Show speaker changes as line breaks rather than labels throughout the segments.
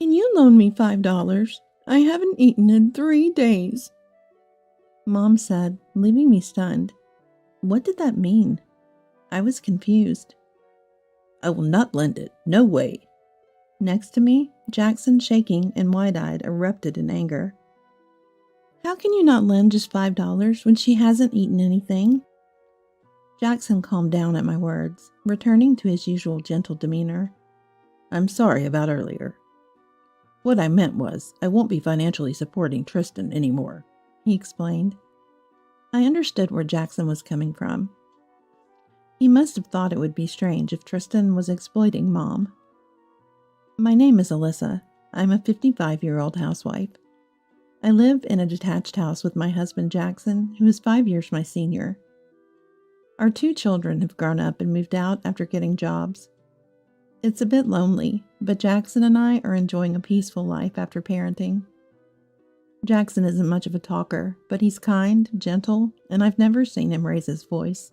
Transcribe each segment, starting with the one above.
Can you loan me $5? I haven't eaten in 3 days. Mom said, leaving me stunned. What did that mean? I was confused. I will not lend it. No way. Next to me, Jackson, shaking and wide-eyed, erupted in anger. How can you not lend just $5 when she hasn't eaten anything? Jackson calmed down at my words, returning to his usual gentle demeanor. I'm sorry about earlier. What I meant was, I won't be financially supporting Tristan anymore, he explained. I understood where Jackson was coming from. He must have thought it would be strange if Tristan was exploiting Mom. My name is Alyssa. I'm a 55-year-old housewife. I live in a detached house with my husband Jackson, who is 5 years my senior. Our 2 children have grown up and moved out after getting jobs. It's a bit lonely, but Jackson and I are enjoying a peaceful life after parenting. Jackson isn't much of a talker, but he's kind, gentle, and I've never seen him raise his voice.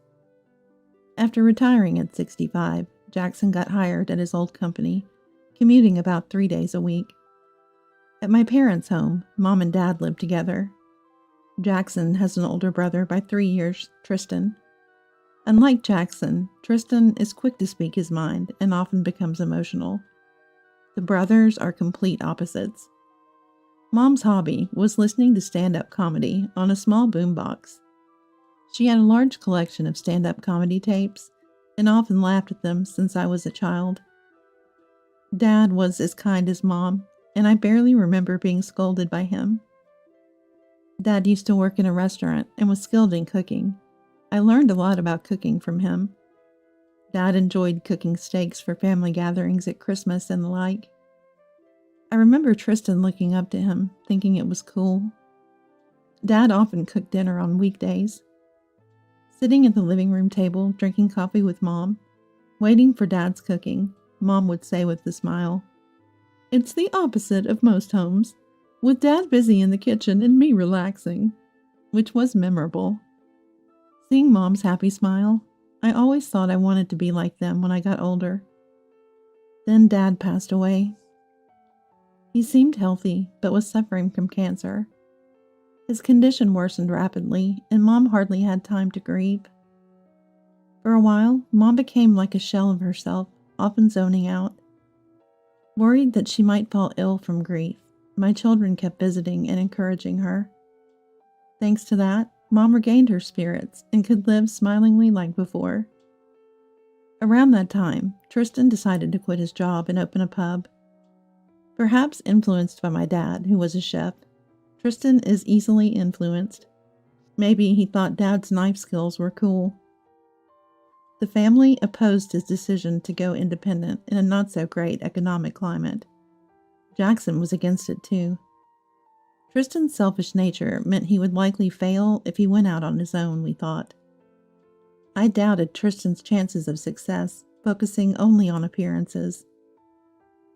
After retiring at 65, Jackson got hired at his old company, commuting about 3 days a week. At my parents' home, Mom and Dad live together. Jackson has an older brother by 3 years, Tristan. Unlike Jackson, Tristan is quick to speak his mind and often becomes emotional. The brothers are complete opposites. Mom's hobby was listening to stand-up comedy on a small boombox. She had a large collection of stand-up comedy tapes and often laughed at them since I was a child. Dad was as kind as Mom, and I barely remember being scolded by him. Dad used to work in a restaurant and was skilled in cooking. I learned a lot about cooking from him. Dad enjoyed cooking steaks for family gatherings at Christmas and the like. I remember Tristan looking up to him, thinking it was cool. Dad often cooked dinner on weekdays. Sitting at the living room table, drinking coffee with Mom, waiting for Dad's cooking, Mom would say with a smile, "It's the opposite of most homes, with Dad busy in the kitchen and me relaxing," which was memorable. Seeing Mom's happy smile, I always thought I wanted to be like them when I got older. Then Dad passed away. He seemed healthy, but was suffering from cancer. His condition worsened rapidly, and Mom hardly had time to grieve. For a while, Mom became like a shell of herself, often zoning out. Worried that she might fall ill from grief, my children kept visiting and encouraging her. Thanks to that, Mom regained her spirits and could live smilingly like before. Around that time, Tristan decided to quit his job and open a pub. Perhaps influenced by my dad, who was a chef, Tristan is easily influenced. Maybe he thought Dad's knife skills were cool. The family opposed his decision to go independent in a not-so-great economic climate. Jackson was against it too. Tristan's selfish nature meant he would likely fail if he went out on his own, we thought. I doubted Tristan's chances of success, focusing only on appearances.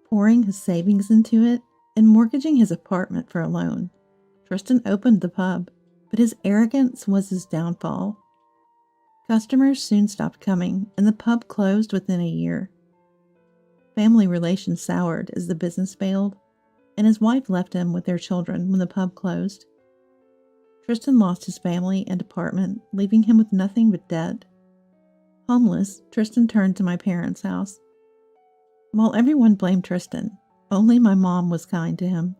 Pouring his savings into it and mortgaging his apartment for a loan, Tristan opened the pub, but his arrogance was his downfall. Customers soon stopped coming, and the pub closed within a year. Family relations soured as the business failed, and his wife left him with their children when the pub closed. Tristan lost his family and apartment, leaving him with nothing but debt. Homeless, Tristan turned to my parents' house. While everyone blamed Tristan, only my mom was kind to him.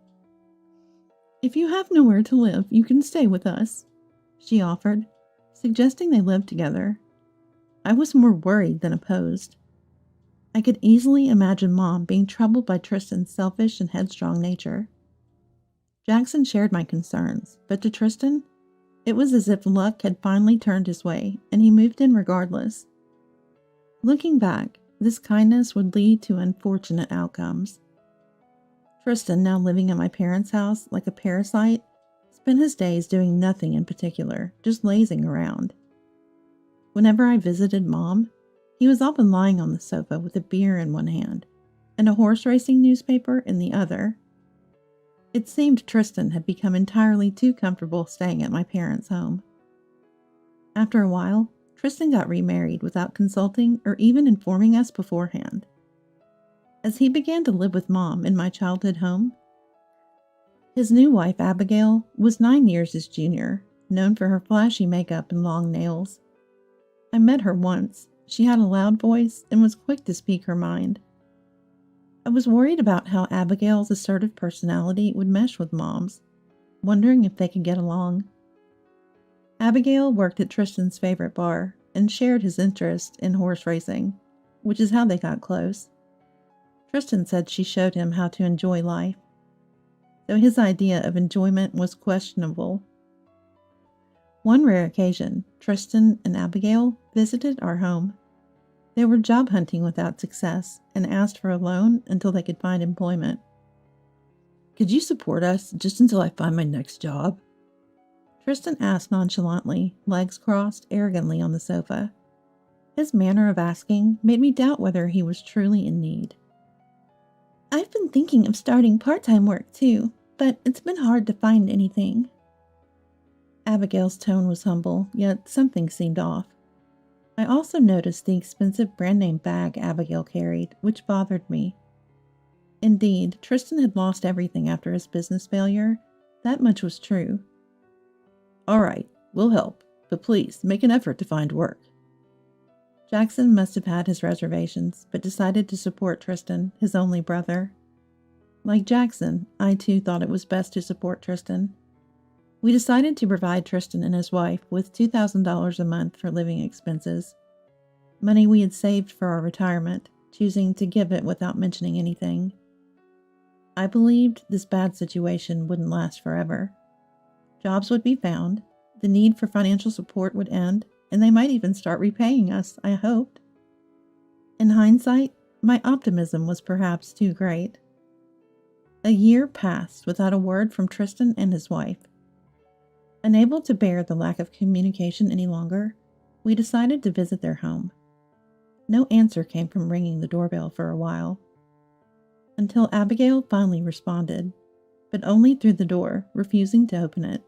"If you have nowhere to live, you can stay with us," she offered, suggesting they lived together. I was more worried than opposed. I could easily imagine Mom being troubled by Tristan's selfish and headstrong nature. Jackson shared my concerns, but to Tristan, it was as if luck had finally turned his way, and he moved in regardless. Looking back, this kindness would lead to unfortunate outcomes. Tristan, now living at my parents' house like a parasite, spent his days doing nothing in particular, just lazing around. Whenever I visited Mom, he was often lying on the sofa with a beer in one hand and a horse racing newspaper in the other. It seemed Tristan had become entirely too comfortable staying at my parents' home. After a while, Tristan got remarried without consulting or even informing us beforehand. as he began to live with Mom in my childhood home. His new wife, Abigail, was 9 years his junior, known for her flashy makeup and long nails. I met her once. She had a loud voice and was quick to speak her mind. I was worried about how Abigail's assertive personality would mesh with Mom's, wondering if they could get along. Abigail worked at Tristan's favorite bar and shared his interest in horse racing, which is how they got close. Tristan said she showed him how to enjoy life, though his idea of enjoyment was questionable. One rare occasion, Tristan and Abigail visited our home. They were job hunting without success and asked for a loan until they could find employment. "Could you support us just until I find my next job?" Tristan asked nonchalantly, legs crossed arrogantly on the sofa. His manner of asking made me doubt whether he was truly in need. "I've been thinking of starting part-time work too, but it's been hard to find anything." Abigail's tone was humble, yet something seemed off. I also noticed the expensive brand-name bag Abigail carried, which bothered me. Indeed, Tristan had lost everything after his business failure. That much was true. "All right, we'll help, but please make an effort to find work." Jackson must have had his reservations, but decided to support Tristan, his only brother. Like Jackson, I too thought it was best to support Tristan. We decided to provide Tristan and his wife with $2,000 a month for living expenses, money we had saved for our retirement, choosing to give it without mentioning anything. I believed this bad situation wouldn't last forever. Jobs would be found, the need for financial support would end, and they might even start repaying us, I hoped. In hindsight, my optimism was perhaps too great. A year passed without a word from Tristan and his wife. Unable to bear the lack of communication any longer, we decided to visit their home. No answer came from ringing the doorbell for a while, until Abigail finally responded, but only through the door, refusing to open it.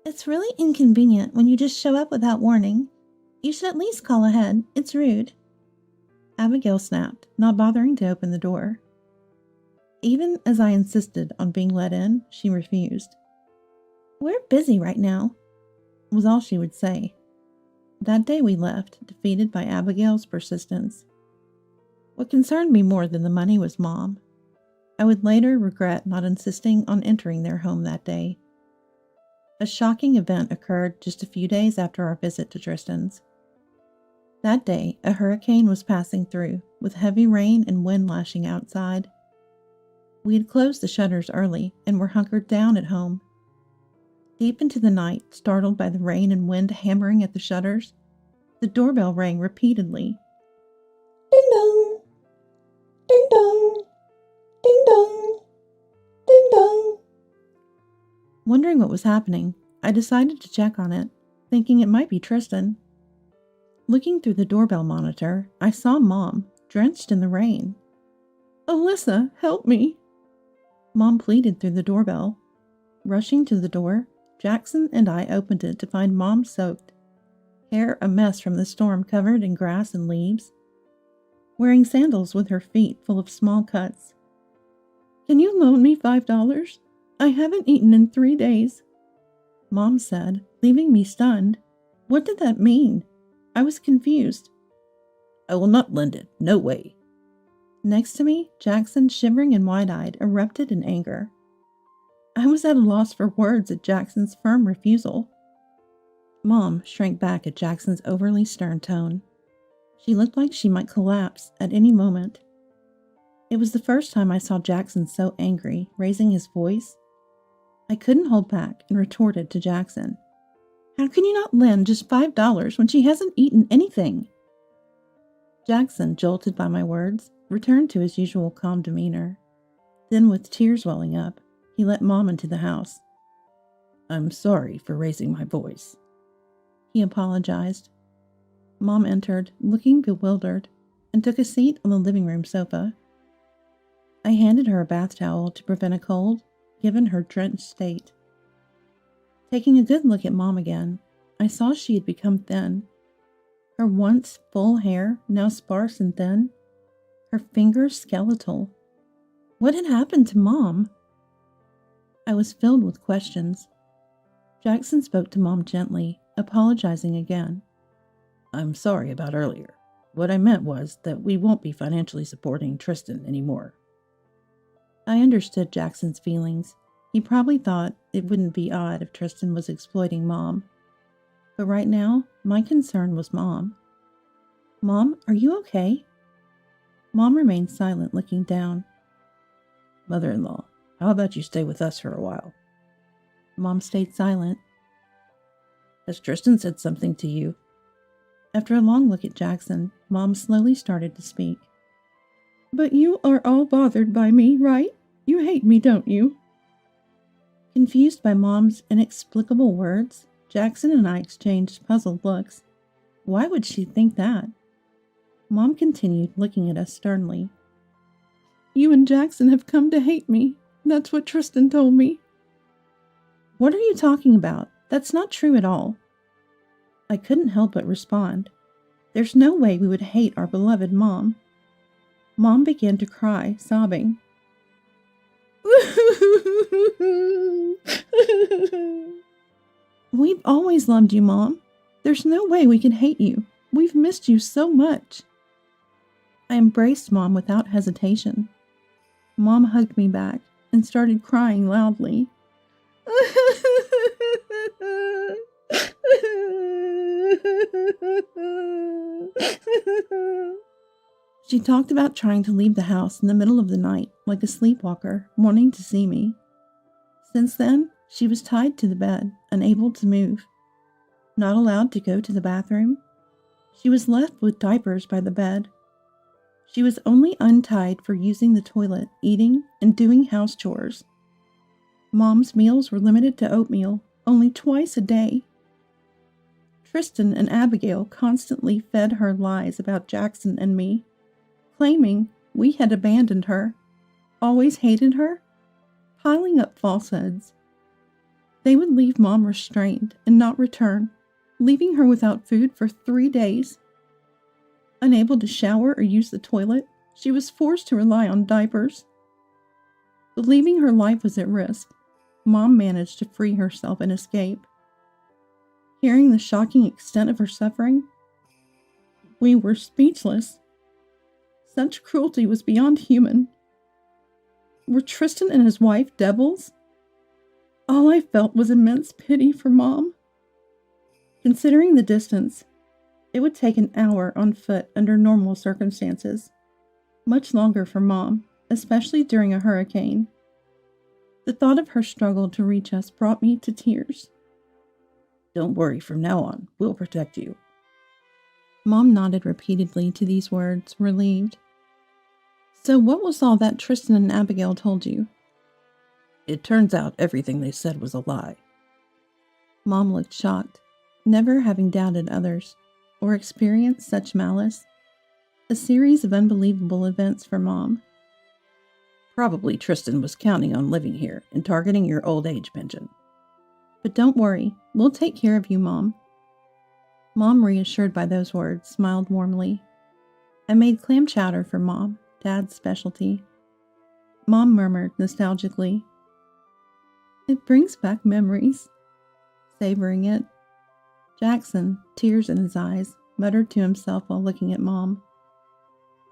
"It's really inconvenient when you just show up without warning. You should at least call ahead. It's rude." Abigail snapped, not bothering to open the door. Even as I insisted on being let in, she refused. "We're busy right now," was all she would say. That day we left, defeated by Abigail's persistence. What concerned me more than the money was Mom. I would later regret not insisting on entering their home that day. A shocking event occurred just a few days after our visit to Tristan's. That day, a hurricane was passing through, with heavy rain and wind lashing outside. We had closed the shutters early and were hunkered down at home. Deep into the night, startled by the rain and wind hammering at the shutters, the doorbell rang repeatedly. "Ding dong! Ding dong! Ding dong! Ding dong!" Wondering what was happening, I decided to check on it, thinking it might be Tristan. Looking through the doorbell monitor, I saw Mom, drenched in the rain. "Alyssa, help me!" Mom pleaded through the doorbell. Rushing to the door, Jackson and I opened it to find Mom soaked, hair a mess from the storm covered in grass and leaves, wearing sandals with her feet full of small cuts. "Can you loan me $5? I haven't eaten in 3 days," Mom said, leaving me stunned. What did that mean? I was confused. "I will not lend it, no way." Next to me, Jackson, shivering and wide-eyed, erupted in anger. I was at a loss for words at Jackson's firm refusal. Mom shrank back at Jackson's overly stern tone. She looked like she might collapse at any moment. It was the first time I saw Jackson so angry, raising his voice. I couldn't hold back and retorted to Jackson. "How can you not lend just $5 when she hasn't eaten anything?" Jackson, jolted by my words, returned to his usual calm demeanor. Then, with tears welling up, he let Mom into the house. "I'm sorry for raising my voice," he apologized. Mom entered, looking bewildered, and took a seat on the living room sofa. I handed her a bath towel to prevent a cold, given her drenched state. Taking a good look at Mom again, I saw she had become thin. Her once full hair, now sparse and thin. her fingers skeletal. What had happened to Mom? I was filled with questions. Jackson spoke to Mom gently, apologizing again. I'm sorry about earlier. What I meant was that we won't be financially supporting Tristan anymore. I understood Jackson's feelings. He probably thought it wouldn't be odd if Tristan was exploiting Mom. But right now, my concern was Mom. Mom, are you okay? Mom remained silent, looking down. Mother-in-law, how about you stay with us for a while? Mom stayed silent. Has Tristan said something to you? After a long look at Jackson, Mom slowly started to speak. But you are all bothered by me, right? You hate me, don't you? Confused by Mom's inexplicable words, Jackson and I exchanged puzzled looks. Why would she think that? Mom continued, looking at us sternly. You and Jackson have come to hate me. That's what Tristan told me. What are you talking about? That's not true at all. I couldn't help but respond. There's no way we would hate our beloved Mom. Mom began to cry, sobbing. We've always loved you, Mom. There's no way we can hate you. We've missed you so much. I embraced Mom without hesitation. Mom hugged me back and started crying loudly. She talked about trying to leave the house in the middle of the night like a sleepwalker, wanting to see me. Since then, she was tied to the bed, unable to move. Not allowed to go to the bathroom. She was left with diapers by the bed. She was only untied for using the toilet, eating, and doing house chores. Mom's meals were limited to oatmeal, only twice a day. Tristan and Abigail constantly fed her lies about Jackson and me, claiming we had abandoned her, always hated her, piling up falsehoods. They would leave Mom restrained and not return, leaving her without food for 3 days. Unable to shower or use the toilet, she was forced to rely on diapers. Believing her life was at risk, Mom managed to free herself and escape. Hearing the shocking extent of her suffering, we were speechless. Such cruelty was beyond human. Were Tristan and his wife devils? All I felt was immense pity for Mom. Considering the distance, it would take an hour on foot under normal circumstances. Much longer for Mom, especially during a hurricane. The thought of her struggle to reach us brought me to tears. Don't worry, from now on, we'll protect you. Mom nodded repeatedly to these words, relieved. So what was all that Tristan and Abigail told you? It turns out everything they said was a lie. Mom looked shocked, never having doubted others or experienced such malice. A series of unbelievable events for Mom. Probably Tristan was counting on living here and targeting your old age pension. But don't worry, we'll take care of you, Mom. Mom, reassured by those words, smiled warmly. I made clam chowder for Mom, Dad's specialty. Mom murmured nostalgically. It brings back memories. Savoring it, Jackson, tears in his eyes, muttered to himself while looking at Mom.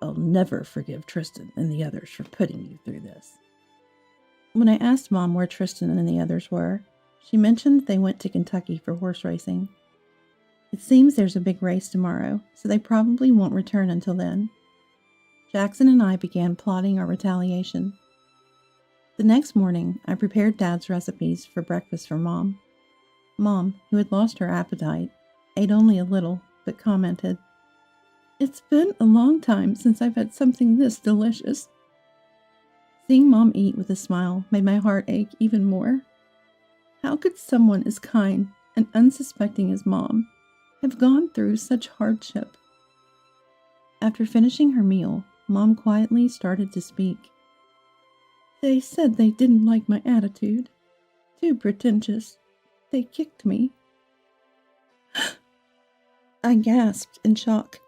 I'll never forgive Tristan and the others for putting you through this. When I asked Mom where Tristan and the others were, she mentioned they went to Kentucky for horse racing. It seems there's a big race tomorrow, so they probably won't return until then. Jackson and I began plotting our retaliation. The next morning, I prepared Dad's recipes for breakfast for Mom. Mom, who had lost her appetite, ate only a little, but commented, It's been a long time since I've had something this delicious. Seeing Mom eat with a smile made my heart ache even more. How could someone as kind and unsuspecting as Mom have gone through such hardship? After finishing her meal, Mom quietly started to speak. They said they didn't like my attitude. Too pretentious. They kicked me. I gasped in shock.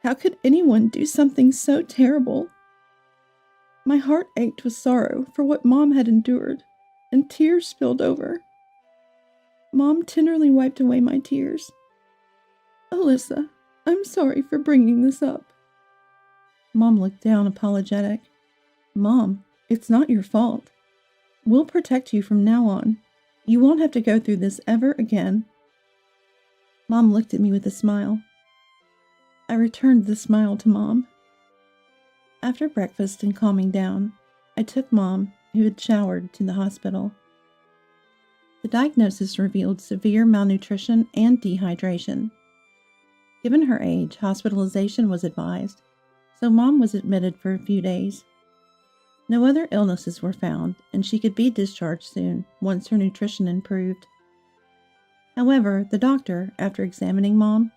How could anyone do something so terrible? My heart ached with sorrow for what Mom had endured, and tears spilled over. Mom tenderly wiped away my tears. Alyssa, I'm sorry for bringing this up. Mom looked down, apologetic. Mom, it's not your fault. We'll protect you from now on. You won't have to go through this ever again. Mom looked at me with a smile. I returned the smile to Mom. After breakfast and calming down, I took Mom, who had showered, to the hospital. The diagnosis revealed severe malnutrition and dehydration. Given her age, hospitalization was advised, so Mom was admitted for a few days. No other illnesses were found, and she could be discharged soon once her nutrition improved. However, the doctor, after examining Mom,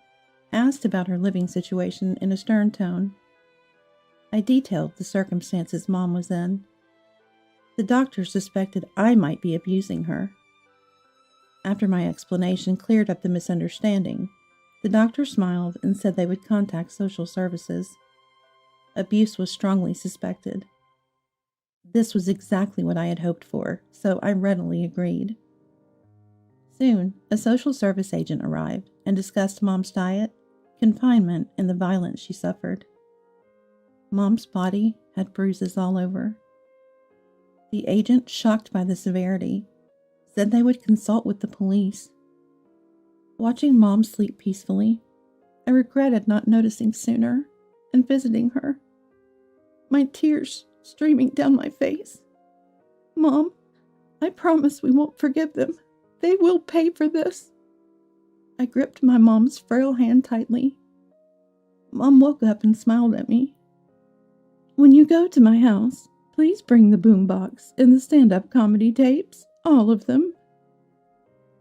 asked about her living situation in a stern tone. I detailed the circumstances Mom was in. The doctor suspected I might be abusing her. After my explanation cleared up the misunderstanding, the doctor smiled and said they would contact social services. Abuse was strongly suspected. This was exactly what I had hoped for, so I readily agreed. Soon, a social service agent arrived and discussed Mom's diet, confinement, and the violence she suffered. Mom's body had bruises all over. The agent, shocked by the severity, said they would consult with the police. Watching Mom sleep peacefully, I regretted not noticing sooner and visiting her. My tears streaming down my face. Mom, I promise we won't forgive them. They will pay for this. I gripped my mom's frail hand tightly. Mom woke up and smiled at me. When you go to my house, please bring the boombox and the stand-up comedy tapes, all of them.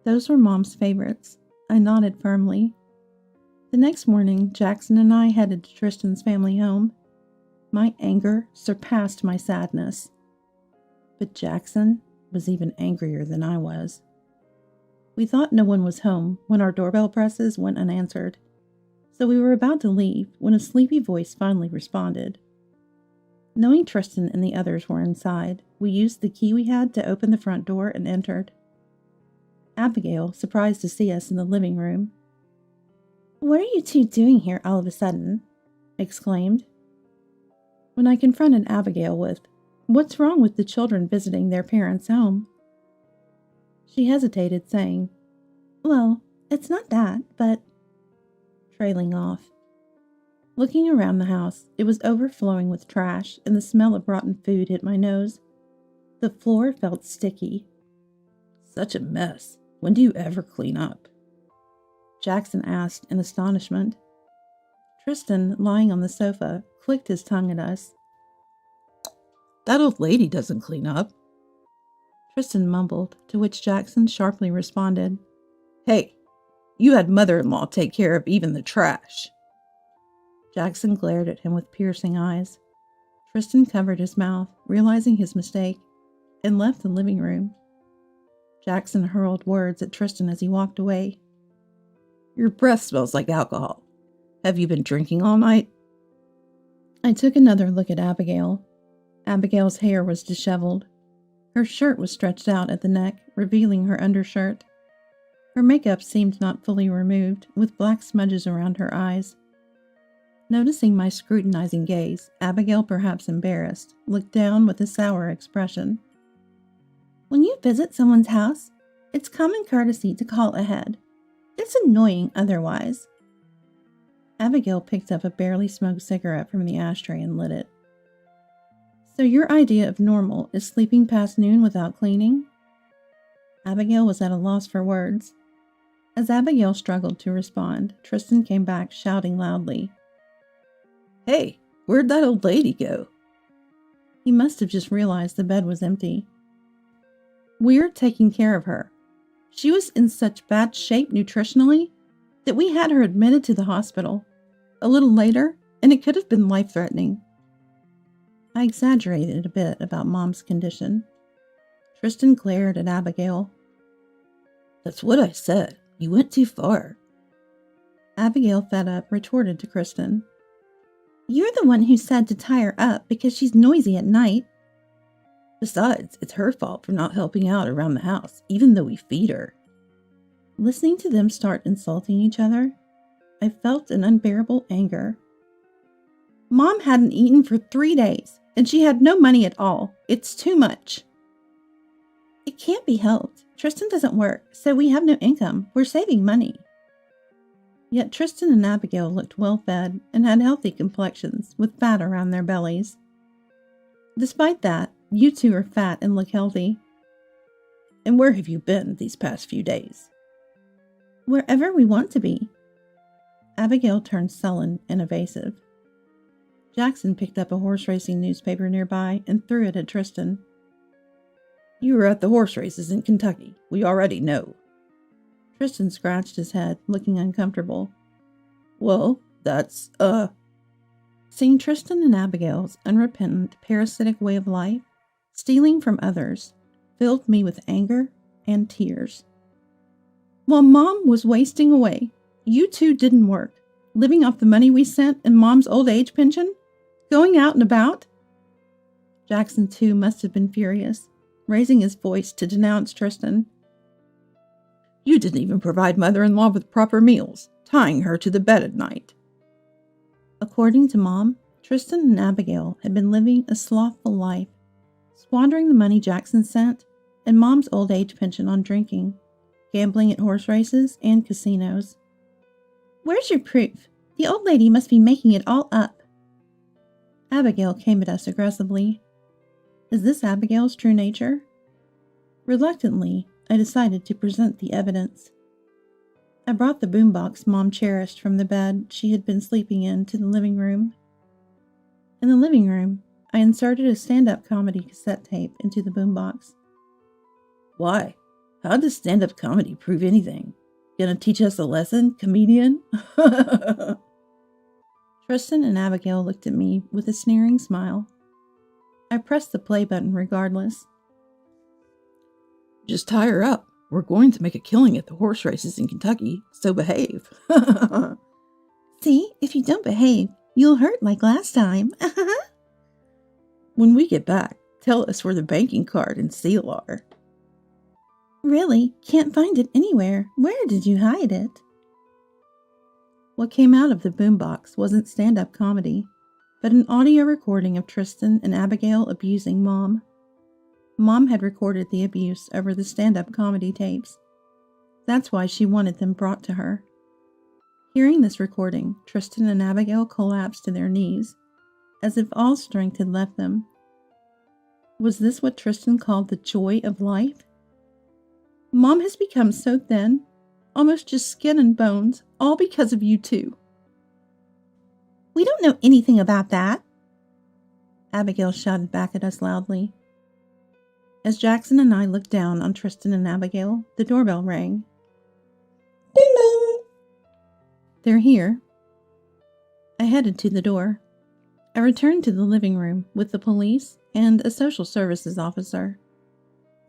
Those were Mom's favorites. I nodded firmly. The next morning, Jackson and I headed to Tristan's family home. My anger surpassed my sadness. But Jackson was even angrier than I was. We thought no one was home when our doorbell presses went unanswered, so we were about to leave when a sleepy voice finally responded. Knowing Tristan and the others were inside, we used the key we had to open the front door and entered. Abigail, surprised to see us in the living room. "What are you two doing here all of a sudden?" exclaimed. When I confronted Abigail with, "What's wrong with the children visiting their parents' home?" she hesitated, saying, "Well, it's not that, but," trailing off. Looking around the house, it was overflowing with trash, and the smell of rotten food hit my nose. The floor felt sticky. "Such a mess. When do you ever clean up?" Jackson asked in astonishment. Tristan, lying on the sofa, clicked his tongue at us. "That old lady doesn't clean up," Tristan mumbled, to which Jackson sharply responded, "Hey, you had mother-in-law take care of even the trash." Jackson glared at him with piercing eyes. Tristan covered his mouth, realizing his mistake, and left the living room. Jackson hurled words at Tristan as he walked away. "Your breath smells like alcohol. Have you been drinking all night?" I took another look at Abigail. Abigail's hair was disheveled. Her shirt was stretched out at the neck, revealing her undershirt. Her makeup seemed not fully removed, with black smudges around her eyes. Noticing my scrutinizing gaze, Abigail, perhaps embarrassed, looked down with a sour expression. "When you visit someone's house, it's common courtesy to call ahead. It's annoying otherwise." Abigail picked up a barely smoked cigarette from the ashtray and lit it. "So your idea of normal is sleeping past noon without cleaning?" Abigail was at a loss for words. As Abigail struggled to respond, Tristan came back shouting loudly, "Hey, where'd that old lady go?" He must have just realized the bed was empty. "We're taking care of her. She was in such bad shape nutritionally that we had her admitted to the hospital. A little later, and it could have been life-threatening." I exaggerated a bit about Mom's condition. Tristan glared at Abigail. "That's what I said. You went too far." Abigail, fed up, retorted to Tristan, You're the one who said to tie her up because she's noisy at night. Besides, it's her fault for not helping out around the house, even though we feed her. Listening to them start insulting each other, I felt an unbearable anger. Mom hadn't eaten for 3 days, and she had no money at all. It's too much. It can't be helped. Tristan doesn't work, so we have no income. We're saving money. Yet Tristan and Abigail looked well-fed and had healthy complexions with fat around their bellies. Despite that, you two are fat and look healthy. And where have you been these past few days? Wherever we want to be. Abigail turned sullen and evasive. Jackson picked up a horse racing newspaper nearby and threw it at Tristan. You were at the horse races in Kentucky. We already know. Tristan scratched his head, looking uncomfortable. Well, that's, Seeing Tristan and Abigail's unrepentant, parasitic way of life, stealing from others, filled me with anger and tears. While Mom was wasting away, you two didn't work, living off the money we sent and Mom's old age pension, going out and about. Jackson, too, must have been furious, raising his voice to denounce Tristan. You didn't even provide mother-in-law with proper meals, tying her to the bed at night. According to Mom, Tristan and Abigail had been living a slothful life, squandering the money Jackson sent and Mom's old age pension on drinking, gambling at horse races and casinos. Where's your proof? The old lady must be making it all up. Abigail came at us aggressively. Is this Abigail's true nature? Reluctantly, I decided to present the evidence. I brought the boombox Mom cherished from the bed she had been sleeping in to the living room. In the living room, I inserted a stand-up comedy cassette tape into the boombox. Why? How does stand-up comedy prove anything? Gonna teach us a lesson, comedian? Tristan and Abigail looked at me with a sneering smile. I pressed the play button regardless. Just tie her up. We're going to make a killing at the horse races in Kentucky, so behave. See, if you don't behave, you'll hurt like last time. When we get back, tell us where the banking card and seal are. Really? Can't find it anywhere. Where did you hide it? What came out of the boombox wasn't stand-up comedy, but an audio recording of Tristan and Abigail abusing Mom. Mom had recorded the abuse over the stand-up comedy tapes. That's why she wanted them brought to her. Hearing this recording, Tristan and Abigail collapsed to their knees, as if all strength had left them. Was this what Tristan called the joy of life? Mom has become so thin, almost just skin and bones, all because of you two. We don't know anything about that, Abigail shouted back at us loudly. As Jackson and I looked down on Tristan and Abigail, the doorbell rang. Ding dong! They're here. I headed to the door. I returned to the living room with the police and a social services officer.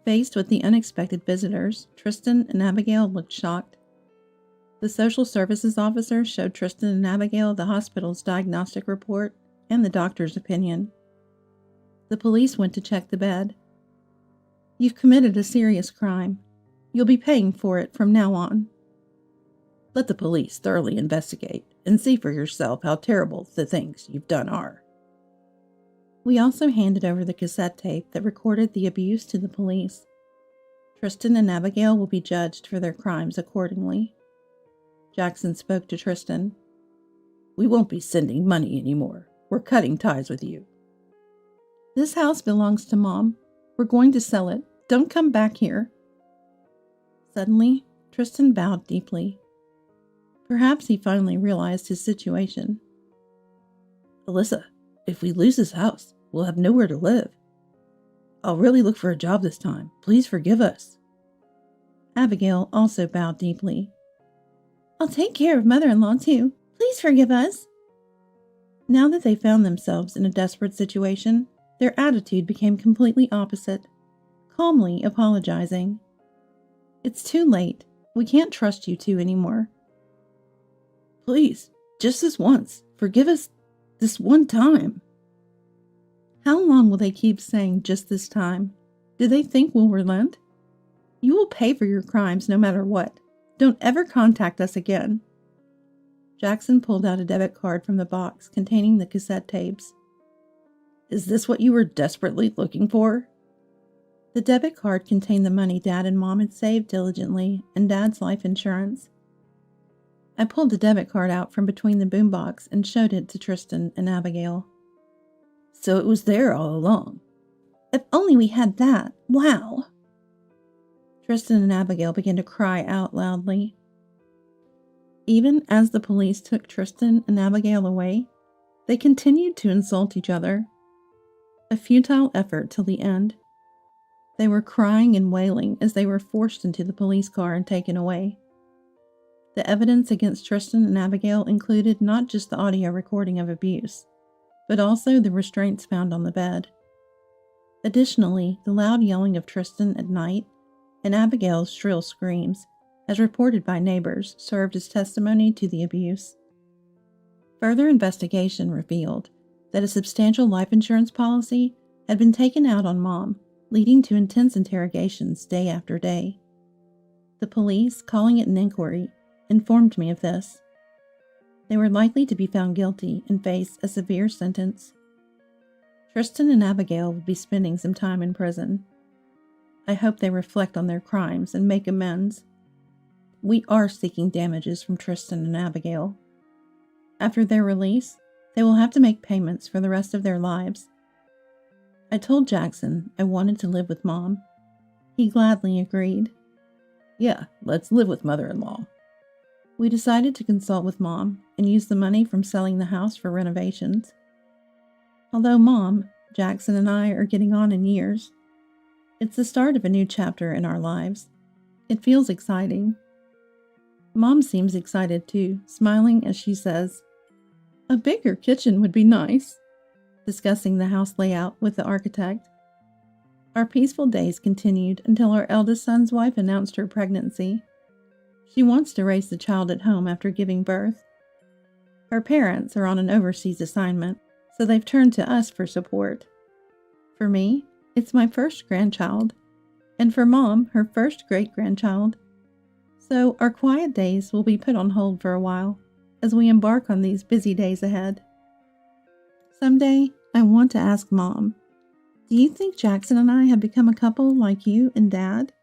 Faced with the unexpected visitors, Tristan and Abigail looked shocked. The social services officer showed Tristan and Abigail the hospital's diagnostic report and the doctor's opinion. The police went to check the bed. You've committed a serious crime. You'll be paying for it from now on. Let the police thoroughly investigate and see for yourself how terrible the things you've done are. We also handed over the cassette tape that recorded the abuse to the police. Tristan and Abigail will be judged for their crimes accordingly. Jackson spoke to Tristan. We won't be sending money anymore. We're cutting ties with you. This house belongs to Mom. We're going to sell it. Don't come back here. Suddenly, Tristan bowed deeply. Perhaps he finally realized his situation. Alyssa, if we lose this house, we'll have nowhere to live. I'll really look for a job this time. Please forgive us. Abigail also bowed deeply. I'll take care of mother-in-law too. Please forgive us. Now that they found themselves in a desperate situation, their attitude became completely opposite, calmly apologizing. It's too late. We can't trust you two anymore. Please, just this once, forgive us. This one time. How long will they keep saying just this time? Do they think we'll relent? You will pay for your crimes no matter what. Don't ever contact us again. Jackson pulled out a debit card from the box containing the cassette tapes. Is this what you were desperately looking for? The debit card contained the money Dad and Mom had saved diligently and Dad's life insurance. I pulled the debit card out from between the boombox and showed it to Tristan and Abigail. So it was there all along. If only we had that. Wow. Tristan and Abigail began to cry out loudly. Even as the police took Tristan and Abigail away, they continued to insult each other. A futile effort till the end. They were crying and wailing as they were forced into the police car and taken away. The evidence against Tristan and Abigail included not just the audio recording of abuse, but also the restraints found on the bed. Additionally, the loud yelling of Tristan at night and Abigail's shrill screams, as reported by neighbors, served as testimony to the abuse. Further investigation revealed that a substantial life insurance policy had been taken out on Mom, leading to intense interrogations day after day. The police, calling it an inquiry, informed me of this. They were likely to be found guilty and face a severe sentence. Tristan and Abigail would be spending some time in prison. I hope they reflect on their crimes and make amends. We are seeking damages from Tristan and Abigail. After their release, they will have to make payments for the rest of their lives. I told Jackson I wanted to live with Mom. He gladly agreed. Yeah, let's live with mother-in-law. We decided to consult with Mom and use the money from selling the house for renovations. Although Mom, Jackson, and I are getting on in years, it's the start of a new chapter in our lives. It feels exciting. Mom seems excited too, smiling as she says, "A bigger kitchen would be nice," discussing the house layout with the architect. Our peaceful days continued until our eldest son's wife announced her pregnancy. She wants to raise the child at home after giving birth. Her parents are on an overseas assignment, so they've turned to us for support. For me, it's my first grandchild, and for Mom, her first great-grandchild. So our quiet days will be put on hold for a while as we embark on these busy days ahead. Someday, I want to ask Mom, do you think Jackson and I have become a couple like you and Dad?